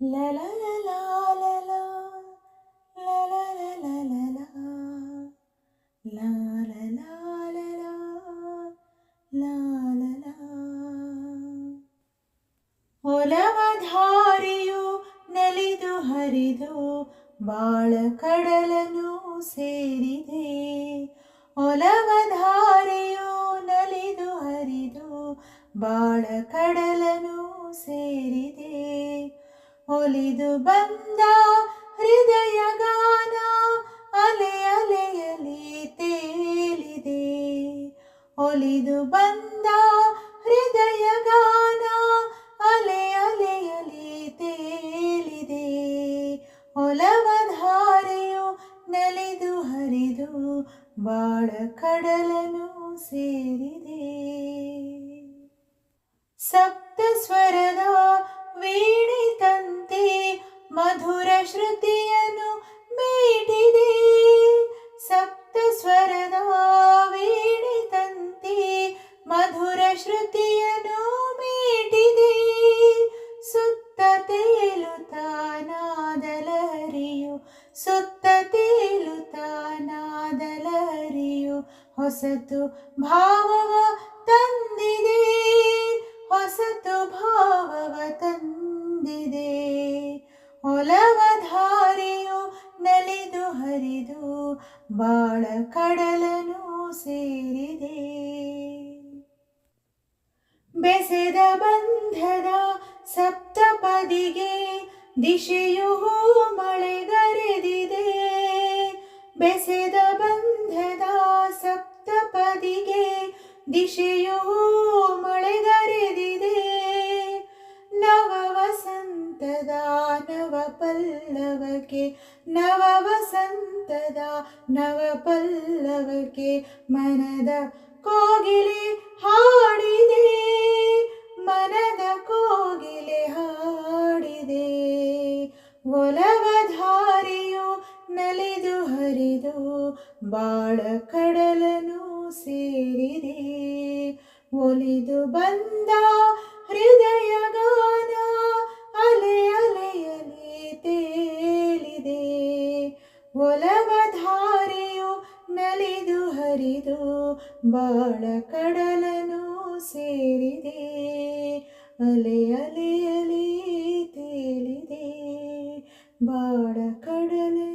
La la la la la la la la la la la la la la la la la la. ಒಲವಧಾರೆಯು ನಲಿದು ಹರಿದು ಬಾಳ ಕಡಲನು ಸೇರಿದೆ. ಒಲವಧಾರೆಯು ನಲಿದು ಹರಿದು ಬಾಳ ಕಡಲನು ಸೇರಿದೆ. ಒಲಿದು ಬಂದ ಹೃದಯ ಗಾನ ಅಲೆ ಅಲೆಯಲಿ ತೇಲಿದೆ. ಒಲಿದು ಬಂದ ಹೃದಯ ಗಾನ ಅಲೆ ಅಲೆಯಲಿ ತೇಲಿದೆ. ಒಲವಧಾರೆಯು ನಲಿದು ಹರಿದು ಬಾಳ ಕಡಲನು ಸೇರಿದೆ. ಸಪ್ತ ಸ್ವರದ ವೀಣೆ ತಂತೆ ಮಧುರ ಶ್ರುತಿಯನ್ನು ಮೀಟಿದೆ. ಸಪ್ತ ಸ್ವರದ ವೀಣೆ ತಂತೆ ಮಧುರ ಶ್ರುತಿಯನ್ನು ಮೀಟಿದೆ. ಸುತ್ತ ತೇಲುತ್ತಾ ನಾದಲಹರಿಯು ಸುತ್ತ ತೇಲುತ್ತಾ ನಾದಲಹರಿಯು ಹೊಸತು ಭಾವವ ತಂದಿದೆ. ಹೊಸತು ಭಾವವ ತಂದಿದೆ. ಒಲವಧಾರೆಯು ನಲಿದು ಹರಿದು ಬಾಳ ಕಡಲನು ಸೇರಿದೆ. ಬೆಸೆದ ಬಂಧದ ಸಪ್ತಪದಿಗೆ ದಿಶೆಯು ಮಳೆಗರೆದಿದೆ. ಬೆಸೆದ ಬಂಧದ ಸಪ್ತಪದಿಗೆ ದಿಶೆಯು ಮಳೆಗರೆದಿದೆ. ನವ ವಸಂತದ ನವ ಪಲ್ಲವಕ್ಕೆ ನವ ವಸಂತದ ನವ ಪಲ್ಲವಕ್ಕೆ ಮನದ ಕೋಗಿಲೆ ಹಾಡಿದೆ. ಮನದ ಕೋಗಿಲೆ ಹಾಡಿದೆ. ಒಲವಧಾರೆಯು ನಲಿದು ಹರಿದು ಬಾಳ ಕಡಲನು ಸೇರಿದೆ. ಒಲಿದು ಬಂದ ಹೃದಯ ಗಾನ ಅಲೆ ಅಲೆಯಲಿ ತೇಲಿದೆ. ಒಲವಧಾರೆಯು ನಲಿದು ಹರಿದು ಬಾಳ ಕಡಲನು ಸೇರಿದೆ. ಅಲೆ ಅಲೆಯಲಿ ತೇಲಿದೆ. ಬಾಳ ಕಡಲ